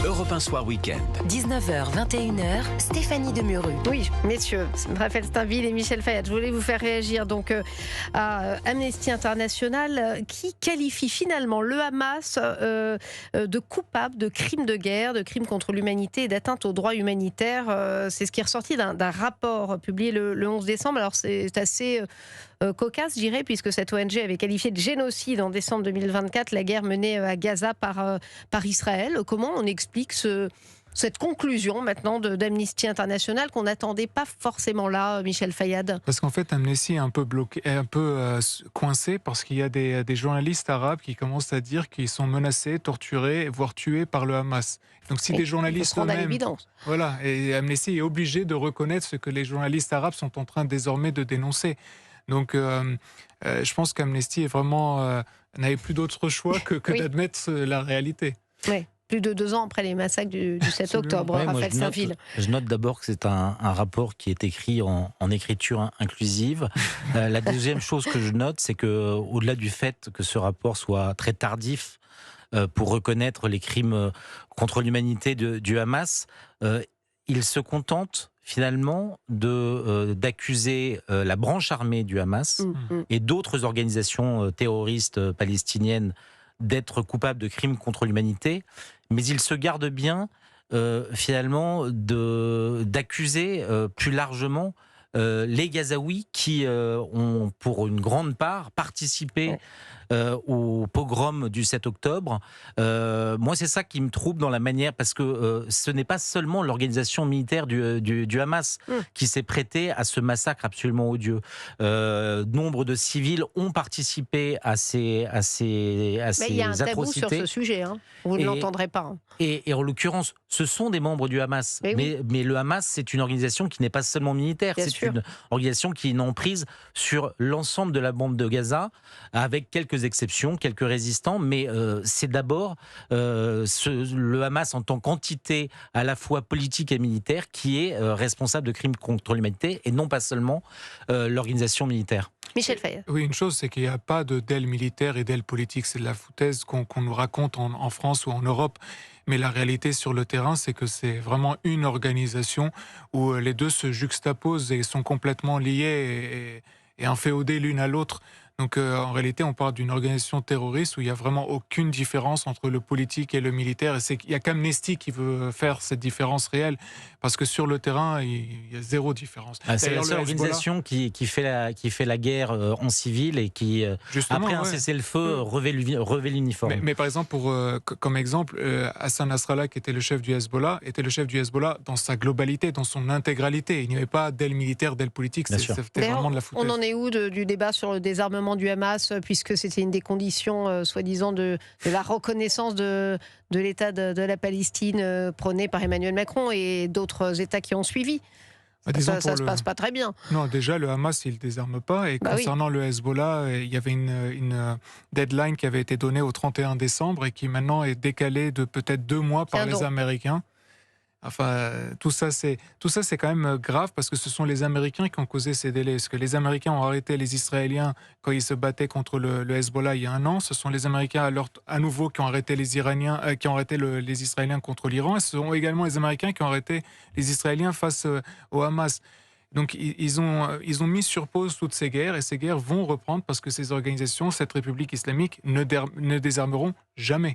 Europe 1 Soir Week-end. 19h, 21h, Stéphanie Demurru. Oui, messieurs, Raphaël Steinville et Michel Fayad, je voulais vous faire réagir à Amnesty International qui qualifie finalement le Hamas de coupable de crimes de guerre, de crimes contre l'humanité et d'atteinte aux droits humanitaires. C'est ce qui est ressorti d'un rapport publié le 11 décembre. Alors c'est assez cocasse, je dirais, puisque cette ONG avait qualifié de génocide en décembre 2024 la guerre menée à Gaza par Israël. Comment on explique cette conclusion maintenant d'Amnesty International qu'on n'attendait pas forcément là, Michel Fayad? Parce qu'en fait, Amnesty est un peu bloqué, coincé parce qu'il y a des journalistes arabes qui commencent à dire qu'ils sont menacés, torturés, voire tués par le Hamas. Donc si des journalistes eux-mêmes... Voilà, et Amnesty est obligé de reconnaître ce que les journalistes arabes sont en train désormais de dénoncer. Donc je pense qu'Amnesty est vraiment n'avait plus d'autre choix que d'admettre la réalité. Oui. Plus de 2 ans après les massacres du 7 octobre, Raphaël Steinville. Je note d'abord que c'est un rapport qui est écrit en écriture inclusive. La deuxième chose que je note, c'est qu'au-delà du fait que ce rapport soit très tardif pour reconnaître les crimes contre l'humanité du Hamas, il se contente finalement d'accuser la branche armée du Hamas et d'autres organisations terroristes palestiniennes d'être coupables de crimes contre l'humanité, mais il se garde bien finalement d'accuser plus largement les Gazaouis qui ont pour une grande part participé au pogrom du 7 octobre. Moi, c'est ça qui me trouble dans la manière, parce que ce n'est pas seulement l'organisation militaire du Hamas qui s'est prêtée à ce massacre absolument odieux. Nombre de civils ont participé à ces atrocités. Mais il y a un tabou sur ce sujet, hein. Vous ne l'entendrez pas. Hein. Et en l'occurrence, ce sont des membres du Hamas. Mais le Hamas, c'est une organisation qui n'est pas seulement militaire, c'est une organisation qui a une emprise sur l'ensemble de la bande de Gaza, avec quelques exceptions, quelques résistants, mais c'est d'abord le Hamas en tant qu'entité à la fois politique et militaire qui est responsable de crimes contre l'humanité et non pas seulement l'organisation militaire. Michel Fayad. Oui, une chose, c'est qu'il n'y a pas d'aile militaire et d'aile politique. C'est de la foutaise qu'on nous raconte en France ou en Europe. Mais la réalité sur le terrain, c'est que c'est vraiment une organisation où les deux se juxtaposent et sont complètement liés et inféodés l'une à l'autre. Donc en réalité, on parle d'une organisation terroriste où il n'y a vraiment aucune différence entre le politique et le militaire. Et il n'y a qu'Amnesty qui veut faire cette différence réelle. Parce que sur le terrain, il y a zéro différence. C'est la seule organisation qui fait la guerre en civil et qui, après un cessez-le-feu, revêt l'uniforme. Mais par exemple, comme exemple, Hassan Nasrallah, qui était le chef du Hezbollah dans sa globalité, dans son intégralité. Il n'y avait pas d'aile militaire, d'aile politique. C'était vraiment de la foutaise. On en est où du débat sur le désarmement du Hamas, puisque c'était une des conditions, soi-disant, de la reconnaissance de l'État de la Palestine prônée par Emmanuel Macron et d'autres États qui ont suivi. Ça se passe pas très bien. Non, déjà, le Hamas, il ne désarme pas. Et concernant le Hezbollah, il y avait une deadline qui avait été donnée au 31 décembre et qui maintenant est décalée de peut-être 2 mois par les Américains. Enfin, tout ça, c'est quand même grave parce que ce sont les Américains qui ont causé ces délais. Parce que les Américains ont arrêté les Israéliens quand ils se battaient contre le Hezbollah il y a 1 an. Ce sont les Américains à nouveau qui ont arrêté les Israéliens contre l'Iran. Et ce sont également les Américains qui ont arrêté les Israéliens face au Hamas. Donc ils ont mis sur pause toutes ces guerres et ces guerres vont reprendre parce que ces organisations, cette République islamique, ne désarmeront jamais.